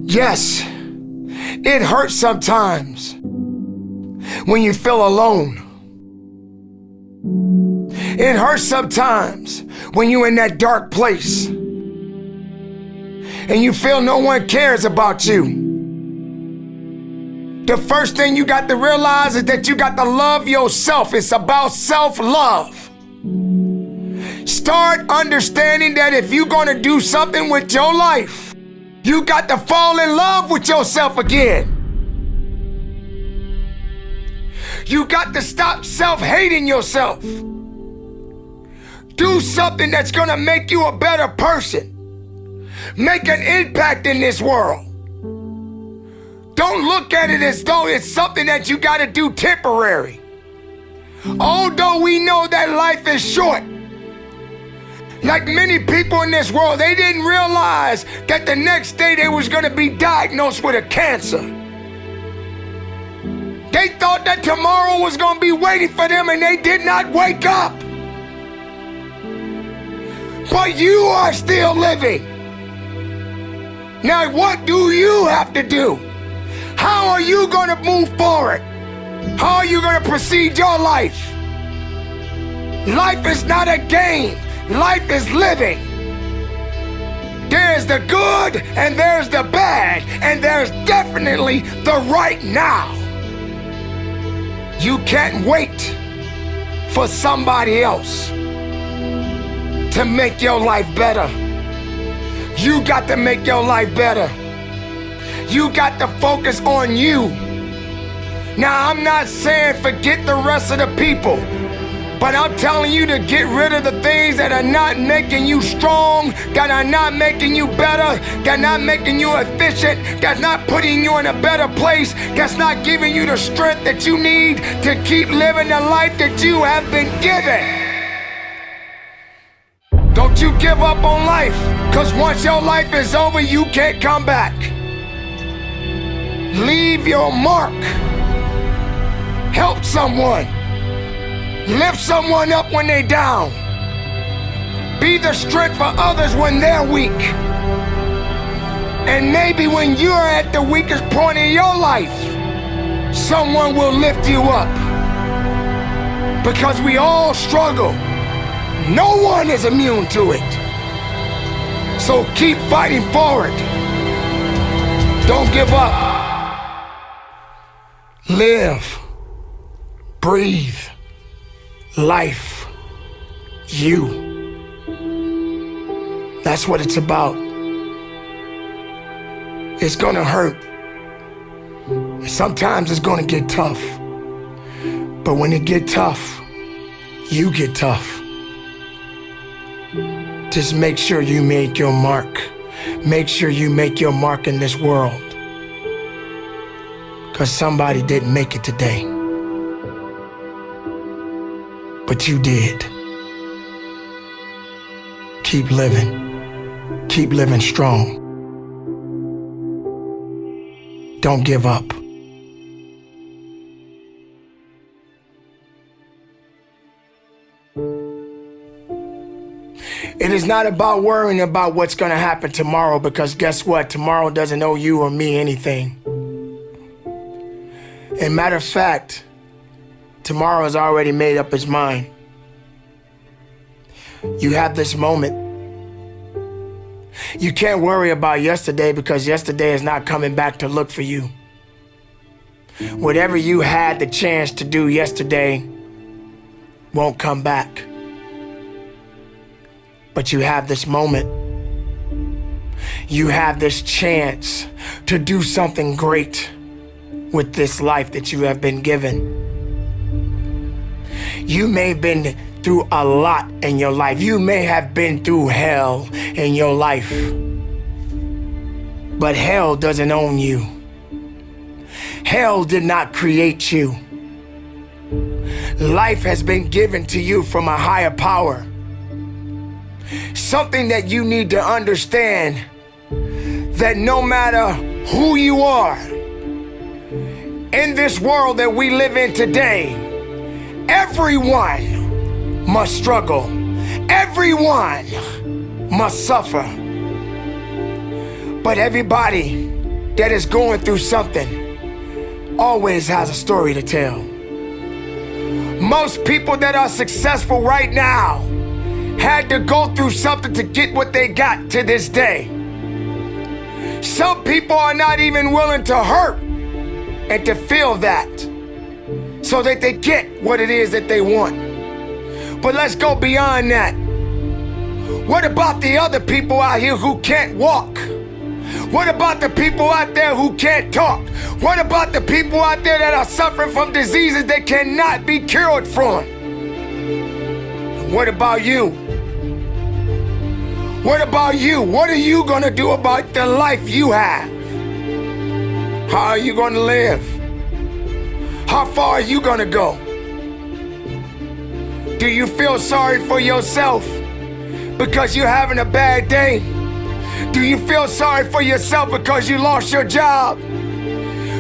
Yes, it hurts sometimes when you feel alone. It hurts sometimes when you're in that dark place and you feel no one cares about you. The first thing you got to realize is that you got to love yourself. It's about self-love. Start understanding that if you're going to do something with your life, you got to fall in love with yourself again. You got to stop self-hating yourself. Do something that's going to make you a better person. Make an impact in this world. Don't look at it as though it's something that you got to do temporary. Although we know that life is short, like many people in this world, they didn't realize that the next day they was going to be diagnosed with a cancer. They thought that tomorrow was going to be waiting for them, and they did not wake up. But you are still living. Now, what do you have to do? How are you going to move forward? How are you going to proceed your life? Life is not a game. Life is living. There's the good and there's the bad, and there's definitely the right now. You can't wait for somebody else to make your life better. You got to make your life better. You got to focus on you. Now, I'm not saying forget the rest of the people, but I'm telling you to get rid of the things that are not making you strong, that are not making you better, that are not making you efficient, that's not putting you in a better place, that's not giving you the strength that you need to keep living the life that you have been given. Don't you give up on life, because once your life is over, you can't come back. Leave your mark. Help someone. Lift someone up when they're down. Be the strength for others when they're weak. And maybe when you're at the weakest point in your life, someone will lift you up. Because we all struggle. No one is immune to it. So keep fighting forward. Don't give up. Live. Breathe. Life. You. That's what it's about. It's gonna hurt. Sometimes it's gonna get tough. But when it get tough, you get tough. Just make sure you make your mark. Make sure you make your mark in this world. Because somebody didn't make it today. But you did. Keep living. Keep living strong. Don't give up. It is not about worrying about what's going to happen tomorrow, because guess what? Tomorrow doesn't owe you or me anything. And matter of fact, tomorrow has already made up its mind. You have this moment. You can't worry about yesterday, because yesterday is not coming back to look for you. Whatever you had the chance to do yesterday won't come back. But you have this moment. You have this chance to do something great with this life that you have been given. You may have been through a lot in your life. You may have been through hell in your life. But hell doesn't own you. Hell did not create you. Life has been given to you from a higher power. Something that you need to understand, that no matter who you are, in this world that we live in today, everyone must struggle. Everyone Everyone must suffer. But everybody that is going through something always has a story to tell. Most people that are successful right now had to go through something to get what they got to this day. Some people are not even willing to hurt and to feel that so that they get what it is that they want. But let's go beyond that. What about the other people out here who can't walk? What about the people out there who can't talk? What about the people out there that are suffering from diseases that cannot be cured from? What about you? What about you? What are you gonna do about the life you have? How are you gonna live? How far are you gonna go? Do you feel sorry for yourself because you're having a bad day? Do you feel sorry for yourself because you lost your job?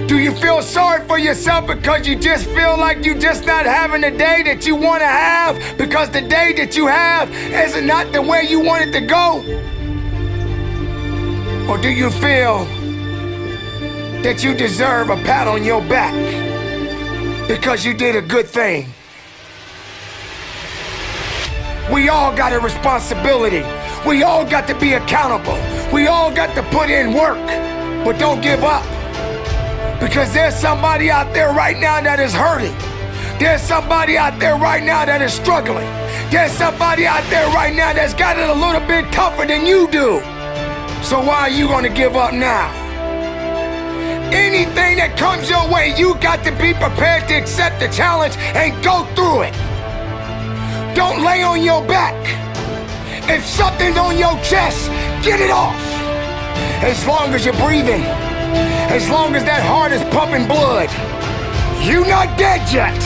Do you feel sorry for yourself because you just feel like you're just not having the day that you want to have because the day that you have is not the way you want it to go? Or do you feel that you deserve a pat on your back because you did a good thing? We all got a responsibility. We all got to be accountable. We all got to put in work, but don't give up. Because there's somebody out there right now that is hurting. There's somebody out there right now that is struggling. There's somebody out there right now that's got it a little bit tougher than you do. So why are you gonna give up now? Anything that comes your way, you got to be prepared to accept the challenge and go through it. Don't lay on your back. If something's on your chest, get it off. As long as you're breathing, as long as that heart is pumping blood, you're not dead yet.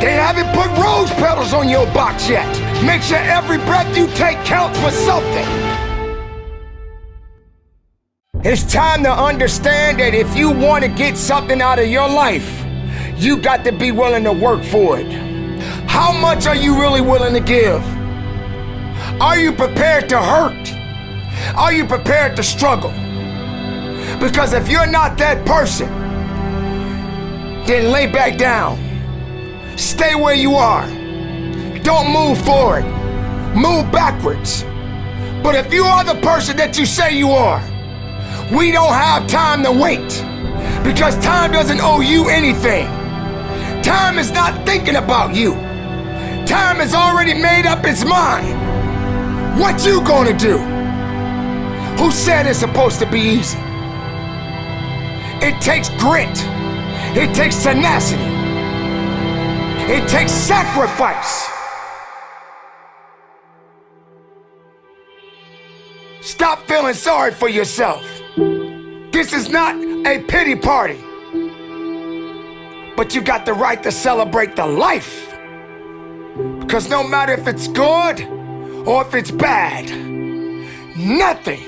They haven't put rose petals on your box yet. Make sure every breath you take counts for something. It's time to understand that if you want to get something out of your life, you got to be willing to work for it. How much are you really willing to give? Are you prepared to hurt? Are you prepared to struggle? Because if you're not that person, then lay back down. Stay where you are. Don't move forward. Move backwards. But if you are the person that you say you are, we don't have time to wait. Because time doesn't owe you anything. Time is not thinking about you. Time has already made up its mind. What you gonna do? Who said it's supposed to be easy? It takes grit. It takes tenacity. It takes sacrifice. Stop feeling sorry for yourself. This is not a pity party. But you got the right to celebrate the life. Because no matter if it's good or if it's bad, nothing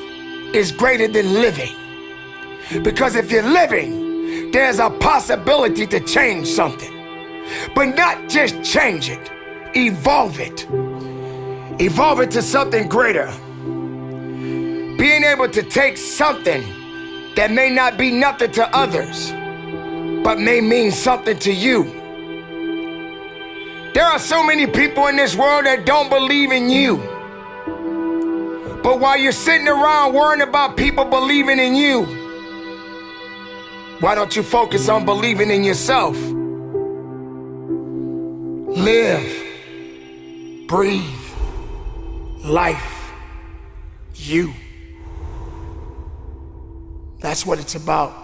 is greater than living. Because if you're living, there's a possibility to change something. But not just change it, evolve it. Evolve it to something greater. Being able to take something that may not be nothing to others, but may mean something to you. There are so many people in this world that don't believe in you. But while you're sitting around worrying about people believing in you, why don't you focus on believing in yourself? Live, breathe, life, you. That's what it's about.